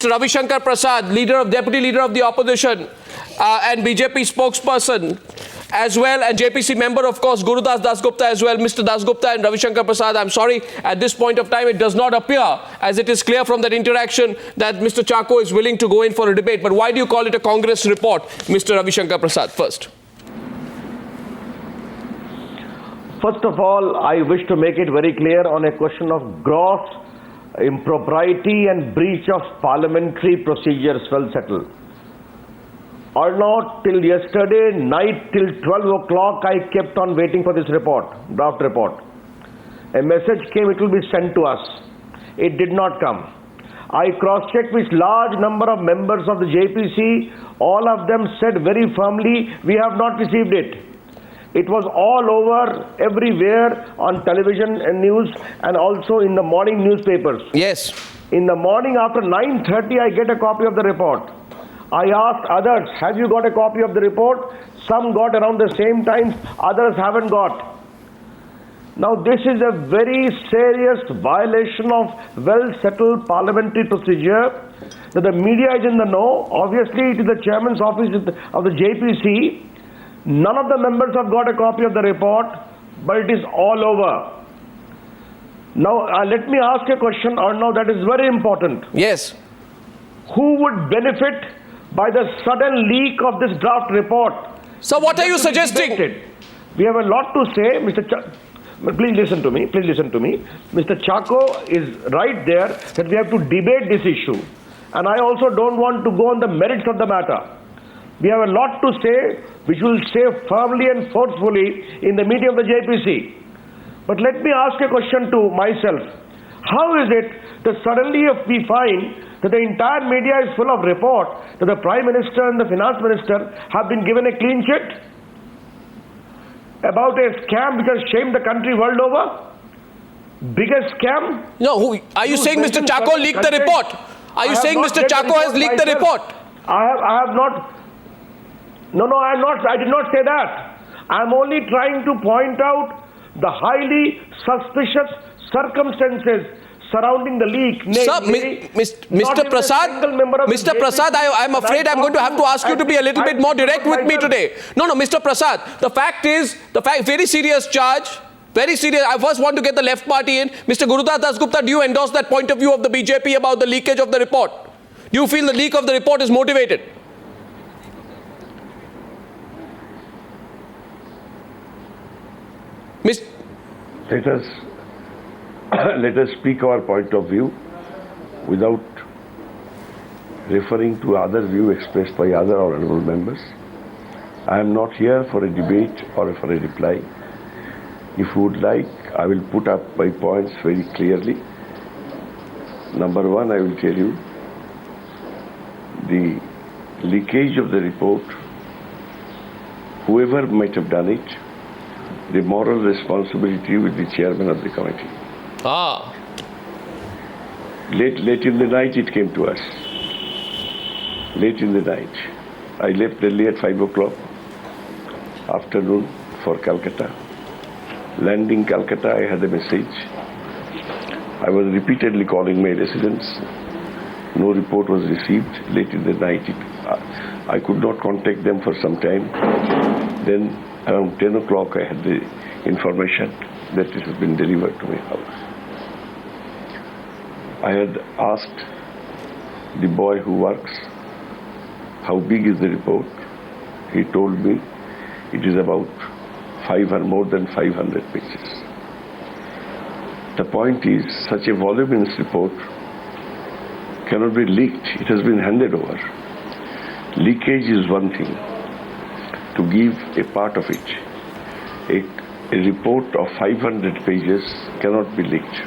Ravi Shankar Prasad, Deputy Leader of the Opposition, and BJP spokesperson as well, and JPC member, of course, Gurudas Dasgupta as well. Mr. Dasgupta and Ravi Shankar Prasad, I'm sorry, at this point of time, it does not appear, as it is clear from that interaction, that Mr. Chako is willing to go in for a debate. But why do you call it a Congress report, Mr. Ravi Shankar Prasad, first? First of all, I wish to make it very clear on a question of gross impropriety and breach of parliamentary procedures well settled. Or not till yesterday night till 12 o'clock I kept on waiting for this report, draft report. A message came, it will be sent to us. It did not come. I cross-checked with large number of members of the JPC. All of them said very firmly, we have not received it. It was all over, everywhere, on television and news, and also in the morning newspapers. Yes. In the morning after 9:30, I get a copy of the report. I asked others, have you got a copy of the report? Some got around the same time, others haven't got. Now this is a very serious violation of well-settled parliamentary procedure. That the media is in the know. Obviously, it is the chairman's office of the JPC. None of the members have got a copy of the report, but it is all over. Now, let me ask a question, Arnav, that is very important. Yes. Who would benefit by the sudden leak of this draft report? So what are you suggesting? We have a lot to say, please listen to me, please listen to me. Mr. Chako is right there that we have to debate this issue. And I also don't want to go on the merits of the matter. We have a lot to say, which will say firmly and forcefully in the meeting of the JPC. But let me ask a question to myself. How is it that suddenly if we find that the entire media is full of report that the Prime Minister and the Finance Minister have been given a clean sheet about a scam which has shamed the country world over? Biggest scam? No, are you saying Mr. Chako leaked the report? Are you saying Mr. Chako has leaked the report? I have not. No, I did not say that. I am only trying to point out the highly suspicious circumstances surrounding the leak. Sir, Mr. Prasad, I'm afraid I'm going to have to ask you to be a little bit more direct with me today. No, Mr. Prasad, the fact is, very serious charge, very serious. I first want to get the left party in. Mr. Gurudas Dasgupta, do you endorse that point of view of the BJP about the leakage of the report? Do you feel the leak of the report is motivated? Let us speak our point of view without referring to other view expressed by other honorable members. I am not here for a debate or for a reply. If you would like, I will put up my points very clearly. Number one, I will tell you the leakage of the report, whoever might have done it, the moral responsibility with the chairman of the committee. Late in the night it came to us. Late in the night. I left Delhi at 5 o'clock afternoon for Calcutta. Landing Calcutta, I had a message. I was repeatedly calling my residents. No report was received. Late in the night, I could not contact them for some time. Then around 10 o'clock, I had the information that it has been delivered to my house. I had asked the boy who works, how big is the report? He told me it is about more than 500 pages. The point is, such a voluminous report cannot be leaked. It has been handed over. Leakage is one thing. To give a part of it, a report of 500 pages cannot be leaked.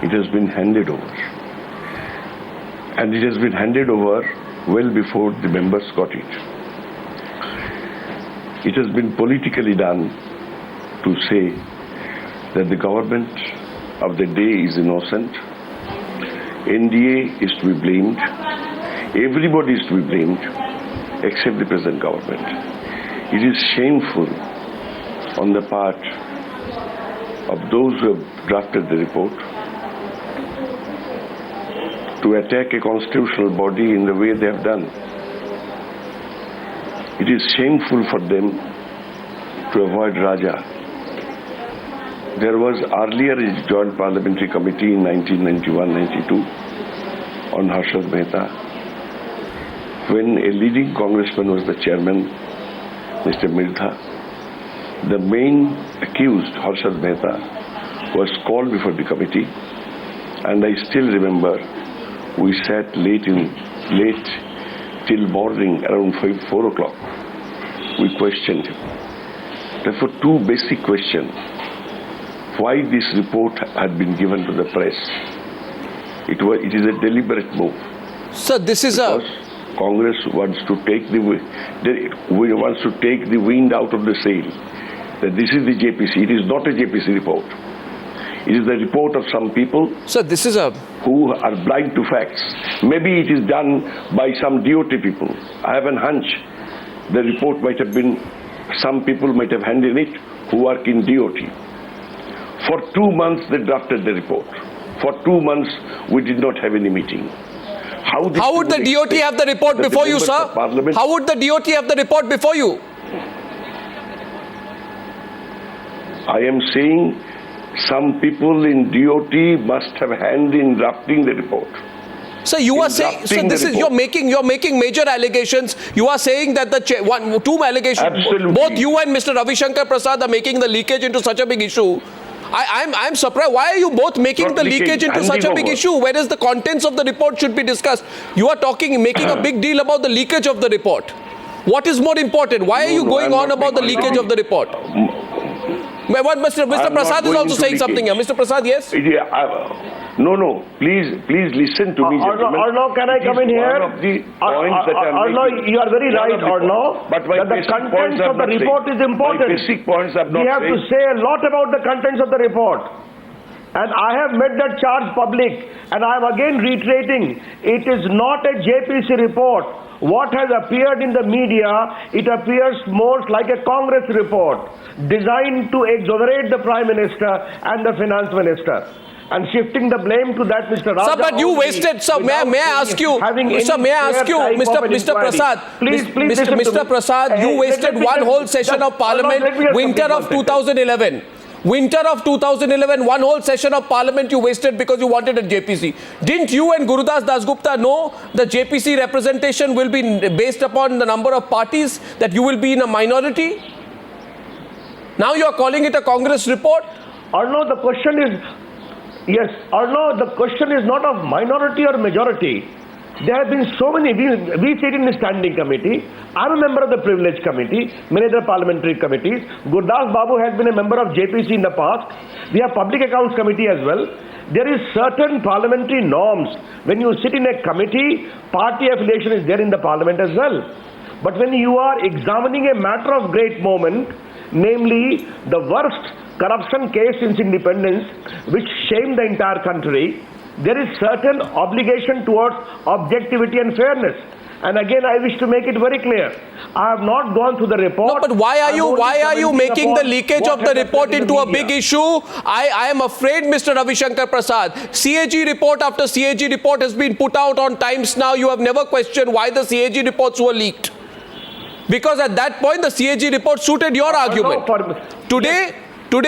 It has been handed over. And it has been handed over well before the members got it. It has been politically done to say that the government of the day is innocent, NDA is to be blamed, everybody is to be blamed except the present government. It is shameful on the part of those who have drafted the report to attack a constitutional body in the way they have done. It is shameful for them to avoid Raja. There was earlier a joint parliamentary committee in 1991-92 on Harshad Mehta, when a leading congressman was the chairman, Mr. Mirdha. The main accused, Harshad Mehta, was called before the committee, and I still remember we sat late till morning around 4 o'clock. We questioned him. Therefore, two basic questions. Why this report had been given to the press? It is a deliberate move. Sir, this is because Congress wants to take the wind out of the sail. That this is the JPC. It is not a JPC report. It is the report of some people. Sir, this is who are blind to facts. Maybe it is done by some DOT people. I have a hunch. The report might have been, some people might have handled it who work in DOT. For 2 months they drafted the report. For 2 months we did not have any meeting. How would the DOT have the report before you, sir? How would the DOT have the report before you? I am saying some people in DOT must have hand in drafting the report. So you are saying, so this is, you're making major allegations. You are saying that two allegations, Absolutely. Both you and Mr. Ravi Shankar Prasad are making the leakage into such a big issue. I'm surprised. Why are you both making the leakage into such a big issue? Whereas the contents of the report should be discussed. You are making a big deal about the leakage of the report. What is more important? Why are you going on about the leakage of the report? Mr. Prasad is also saying something here. Mr. Prasad, yes? No. Please listen to me, gentlemen. Arnav, can I come in here? Arnav, you are very right, Arnav. But that the contents of the report is important. My basic points are not we have to say a lot about the contents of the report. And I have made that charge public. And I am again reiterating, it is not a JPC report. What has appeared in the media, it appears more like a Congress report designed to exonerate the Prime Minister and the Finance Minister. And shifting the blame to that, Mr. Raja. Sir, but you wasted, sir, may I ask you, Mr. Prasad, please Mr. Prasad, you wasted one whole session of Parliament, winter of 2011. Winter of 2011, one whole session of Parliament you wasted because you wanted a JPC. Didn't you and Gurudas Dasgupta know the JPC representation will be based upon the number of parties, that you will be in a minority? Now you are calling it a Congress report? Arnav, the question is, yes, Arnav, the question is not of minority or majority. There have been so many, we sit in the standing committee. I'm a member of the privilege committee, many other parliamentary committees. Gurdas Babu has been a member of JPC in the past. We have public accounts committee as well. There is certain parliamentary norms. When you sit in a committee, party affiliation is there in the parliament as well. But when you are examining a matter of great moment, namely the worst corruption case since independence, which shamed the entire country, there is certain obligation towards objectivity and fairness. And again, I wish to make it very clear. I have not gone through the report. No, but why are you making the leakage of the report into a big issue? I am afraid, Mr. Ravi Shankar Prasad, CAG report after CAG report has been put out on Times Now. You have never questioned why the CAG reports were leaked. Because at that point, the CAG report suited your argument. Today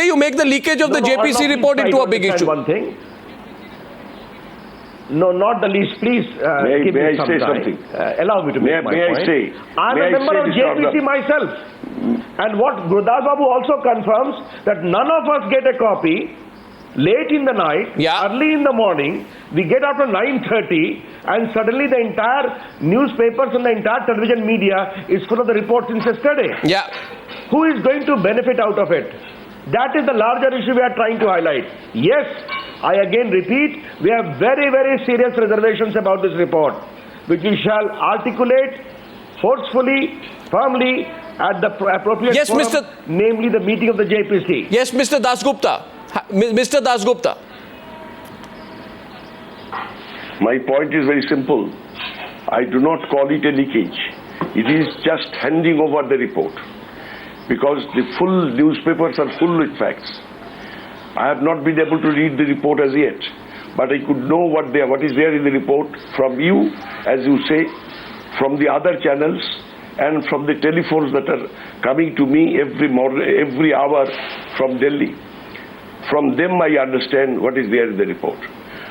you make the leakage of the JPC report into a big issue. One thing. No, not the least. Please give me some time. Allow me to make my point. I am a member of JPC myself. And what Gurudas Babu also confirms, that none of us get a copy late in the night, early in the morning. We get after 9:30, and suddenly the entire newspapers and the entire television media is full of the reports since yesterday. Yeah. Who is going to benefit out of it? That is the larger issue we are trying to highlight. Yes, I again repeat, we have very, very serious reservations about this report, which we shall articulate forcefully, firmly at the appropriate forum, namely the meeting of the JPC. Yes, Mr. Dasgupta. Mr. Dasgupta. My point is very simple. I do not call it a leakage. It is just handing over the report. Because the full newspapers are full with facts. I have not been able to read the report as yet. but I could know what is there in the report from you, as you say, from the other channels, and from the telephones that are coming to me every hour from Delhi. From them I understand what is there in the report.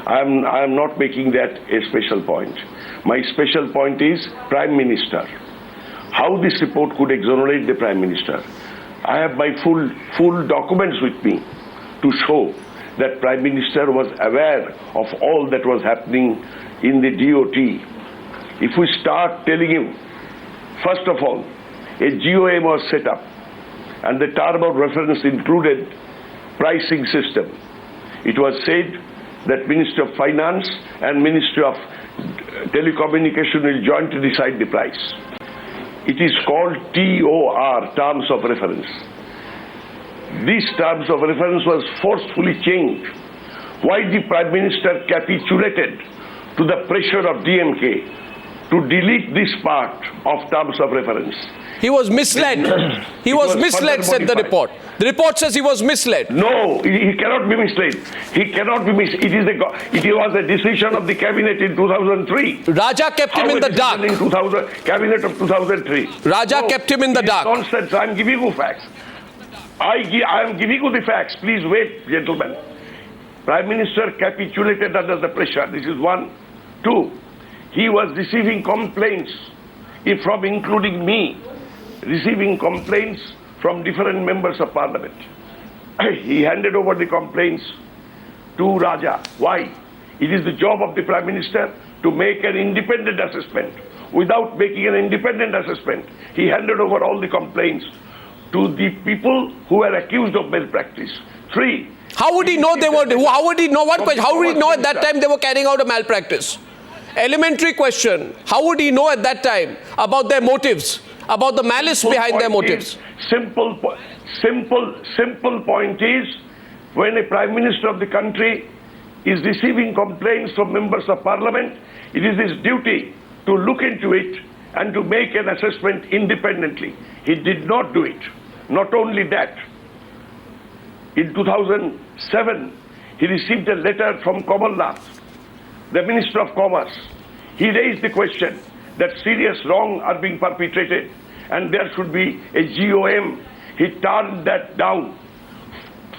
I am not making that a special point. My special point is Prime Minister. How this report could exonerate the Prime Minister. I have my full documents with me to show that Prime Minister was aware of all that was happening in the DOT. If we start telling him, first of all, a GOM was set up and the term of reference included pricing system. It was said that Minister of Finance and Minister of Telecommunication will jointly decide the price. It is called TOR, Terms of Reference. These terms of reference was forcefully changed. Why the Prime Minister capitulated to the pressure of DMK to delete this part of terms of reference? He was misled. He was misled, said the report. The report says he was misled. No, he cannot be misled. He cannot be misled. It was a decision of the cabinet in 2003. Raja kept him in the dark. Cabinet of 2003. Raja kept him in the dark. Nonsense. I am giving you facts. I am giving you the facts. Please wait, gentlemen. Prime Minister capitulated under the pressure. This is one. Two, he was receiving complaints from, including me, receiving complaints from different members of parliament. He handed over the complaints to Raja. Why? It is the job of the Prime Minister to make an independent assessment. Without making an independent assessment, he handed over all the complaints to the people who were accused of malpractice. Three. How would he know they were? How would he know? One question. How would he know at that time they were carrying out a malpractice? Elementary question. How would he know at that time about their motives, about the malice behind their motives? Simple point is, when a Prime Minister of the country is receiving complaints from members of parliament, it is his duty to look into it and to make an assessment independently. He did not do it. Not only that, in 2007, he received a letter from Kamal Nath, the Minister of Commerce. He raised the question that serious wrongs are being perpetrated and there should be a GOM. He turned that down.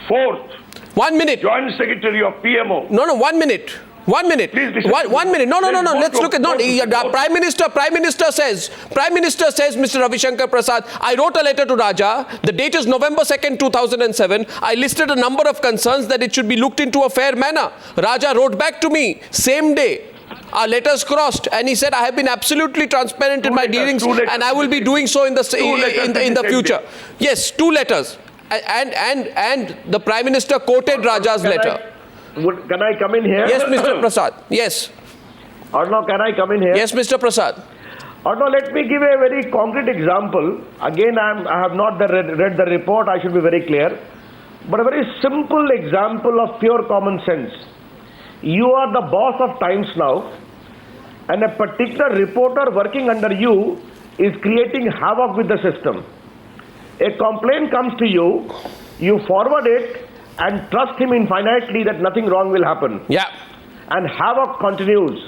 Fourth, 1 minute. Joint Secretary of PMO. No, 1 minute. 1 minute. Please listen. 1 minute. No. Let's look at. Prime Minister says, Mr. Ravi Shankar Prasad, I wrote a letter to Raja. The date is November 2nd, 2007. I listed a number of concerns that it should be looked into a fair manner. Raja wrote back to me same day. Our letters crossed, and he said, I have been absolutely transparent in my dealings, and I will be doing so in the future. Yes, 2 letters. And the Prime Minister quoted Raja's letter. Can I come in here? Yes, Mr. Prasad. Yes. Arnav, can I come in here? Yes, Mr. Prasad. Arnav, let me give a very concrete example. Again, I have not read the report. I should be very clear. But a very simple example of pure common sense. You are the boss of Times Now, and a particular reporter working under you is creating havoc with the system. A complaint comes to you, you forward it, and trust him infinitely that nothing wrong will happen. Yeah. And havoc continues.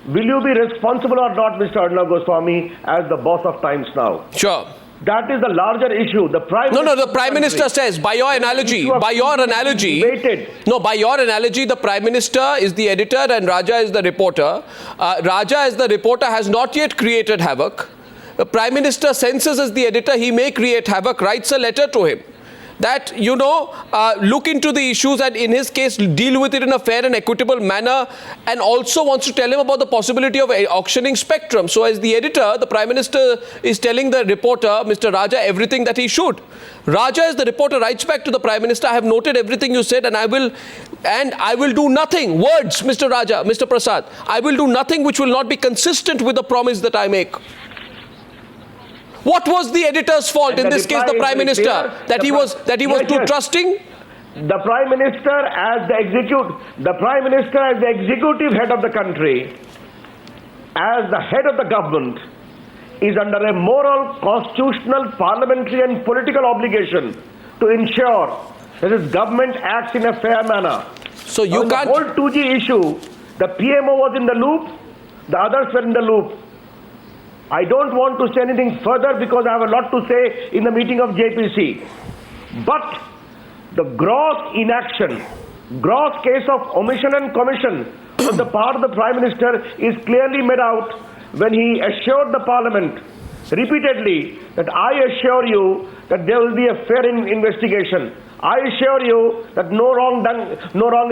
Will you be responsible or not, Mr. Arnav Goswami, as the boss of Times Now? Sure. That is the larger issue. The Prime the Prime Minister says, by your analogy, the Prime Minister is the editor and Raja is the reporter. Raja as the reporter has not yet created havoc. The Prime Minister senses as the editor he may create havoc, writes a letter to him that, look into the issues and in his case deal with it in a fair and equitable manner, and also wants to tell him about the possibility of auctioning spectrum. So as the editor, the Prime Minister is telling the reporter, Mr. Raja, everything that he should. Raja as the reporter writes back to the Prime Minister, I have noted everything you said and I will do nothing. Words, Mr. Raja, Mr. Prasad, I will do nothing which will not be consistent with the promise that I make. What was the editor's fault in this case, the Prime Minister, that he was too trusting? The Prime Minister as the executive head of the country, as the head of the government, is under a moral, constitutional, parliamentary and political obligation to ensure that his government acts in a fair manner. So you On can't. The whole 2G issue, the PMO was in the loop, the others were in the loop. I don't want to say anything further because I have a lot to say in the meeting of JPC. But the gross inaction, gross case of omission and commission on the part of the Prime Minister is clearly made out when he assured the Parliament repeatedly that I assure you that there will be a fair investigation. I assure you that no wrong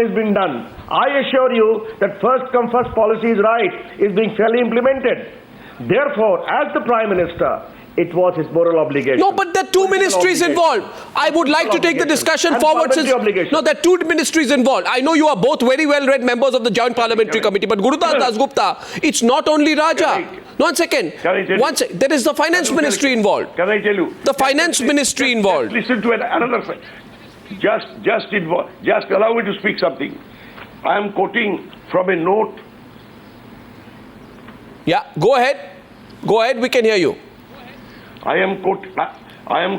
is being done. I assure you that first come first policy is right, is being fairly implemented. Therefore, as the Prime Minister, it was his moral obligation. No, but there are two ministries involved. I would like to take the discussion forward. No, there are two ministries involved. I know you are both very well-read members of the Joint Parliamentary Committee, but Gurudas Dasgupta, it's not only Raja. No, 1 second. There is the Finance Ministry involved. Can I tell you? The Finance Ministry involved. Listen to another fact. Just allow me to speak something. I am quoting from a note. Yeah, go ahead. Go ahead, we can hear you. I am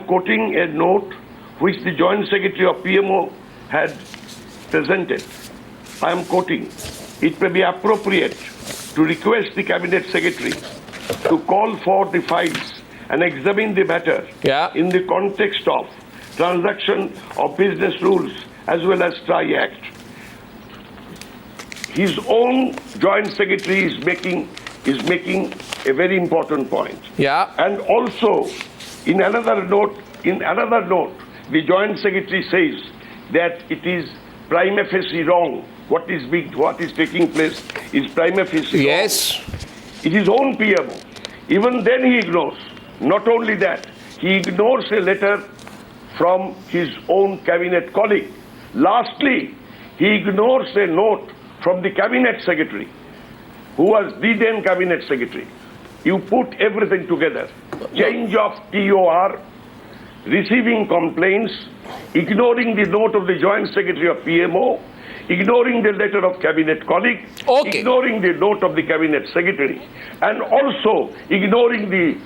quoting a note which the Joint Secretary of PMO had presented. I am quoting. It may be appropriate to request the Cabinet Secretary to call for the files and examine the matter in the context of transaction of business rules as well as TRI Act. His own Joint Secretary is making a very important point. Yeah. And also, in another note, the Joint Secretary says that it is prima facie wrong. What is taking place is prima facie wrong. Yes. It is own PMO. Even then he ignores. Not only that, he ignores a letter from his own cabinet colleague. Lastly, he ignores a note from the Cabinet Secretary, who was the then Cabinet Secretary. You put everything together. Change of TOR, receiving complaints, ignoring the note of the Joint Secretary of PMO, ignoring the letter of Cabinet colleague, ignoring the note of the Cabinet Secretary, and also ignoring the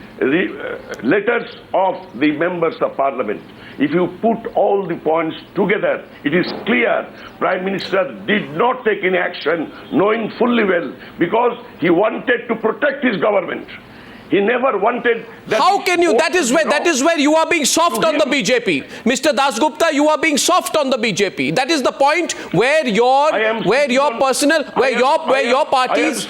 letters of the members of Parliament. If you put all the points together, it is clear Prime Minister did not take any action, knowing fully well, because he wanted to protect his government. He never wanted that. How can you? That is where you are being soft on the BJP. Mr. Dasgupta, you are being soft on the BJP. That is the point where your parties.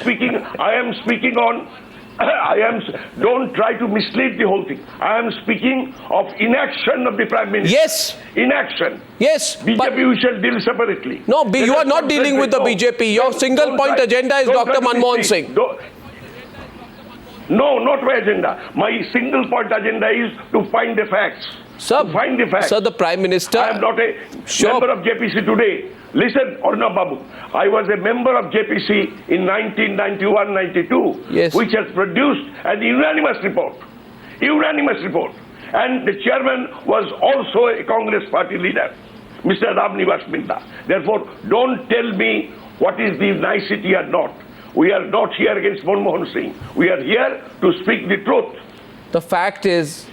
Don't try to mislead the whole thing. I am speaking of inaction of the Prime Minister. Yes. Inaction. Yes. BJP we shall deal separately. No, you are not dealing with the BJP. Your single point agenda is Dr. Manmohan Singh. No, not my agenda. My single point agenda is to find the facts. Sir, find the facts. Sir, the Prime Minister. I am not a member of JPC today. Listen, Arnab Babu, I was a member of JPC in 1991-92, which has produced an unanimous report. Unanimous report. And the chairman was also a Congress party leader, Mr. Ramnivas Minda. Therefore, don't tell me what is the nicety or not. We are not here against Manmohan Singh. We are here to speak the truth. The fact is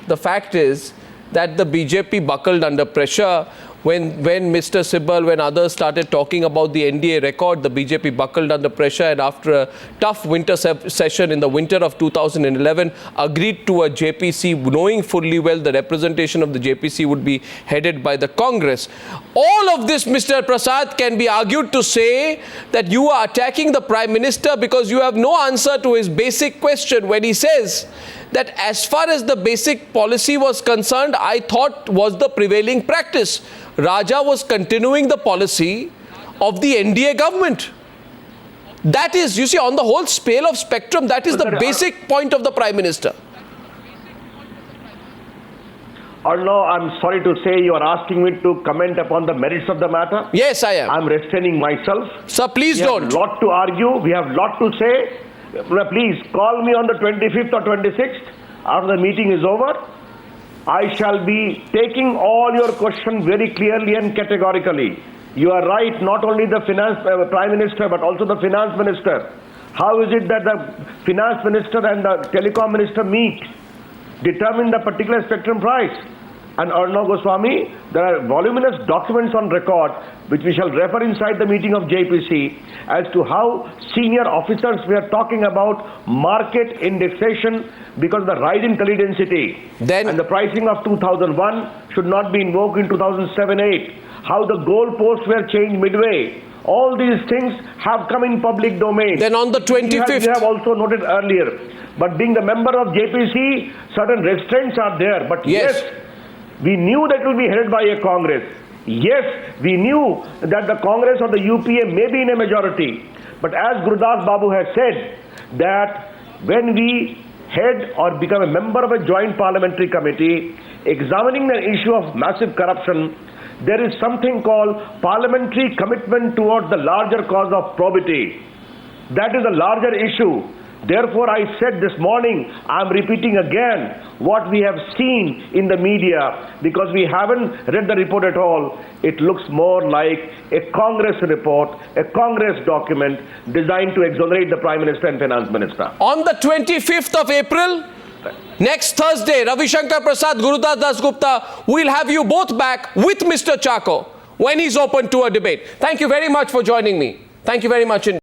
that the BJP buckled under pressure when Mr. Sibal, when others started talking about the NDA record, the BJP buckled under pressure, and after a tough winter session in the winter of 2011, agreed to a JPC, knowing fully well the representation of the JPC would be headed by the Congress. All of this, Mr. Prasad, can be argued to say that you are attacking the Prime Minister because you have no answer to his basic question when he says that as far as the basic policy was concerned, I thought was the prevailing practice. Raja was continuing the policy of the NDA government. That is, you see, on the whole scale of spectrum, that is the basic point of the Prime Minister. Arnav, I'm sorry to say you are asking me to comment upon the merits of the matter. Yes, I am. I'm restraining myself. Sir, please don't. We have a lot to argue. We have a lot to say. Please call me on the 25th or 26th after the meeting is over. I shall be taking all your questions very clearly and categorically. You are right, not only the Prime Minister but also the Finance Minister. How is it that the Finance Minister and the Telecom Minister meet, determine the particular spectrum price? and Arnav Goswami, there are voluminous documents on record which we shall refer inside the meeting of JPC as to how senior officers were talking about market indexation because of the rise in coal density. Then- and the pricing of 2001 should not be invoked in 2007-8. How the goalposts were changed midway. All these things have come in public domain. Then on the 25th. We have also noted earlier. But being the member of JPC, certain restraints are there. But Yes. yes, we knew that it will be headed by a Congress. Yes, we knew that the Congress or the UPA may be in a majority. But as Gurudas Babu has said, that when we head or become a member of a joint parliamentary committee, examining the issue of massive corruption, there is something called parliamentary commitment towards the larger cause of probity. That is a larger issue. Therefore, I said this morning, I'm repeating again what we have seen in the media because we haven't read the report at all. It looks more like a Congress report, a Congress document designed to exonerate the Prime Minister and Finance Minister. On the 25th of April, next Thursday, Ravi Shankar Prasad, Gurudas Dasgupta, we'll have you both back with Mr. Chako when he's open to a debate. Thank you very much for joining me. Thank you very much.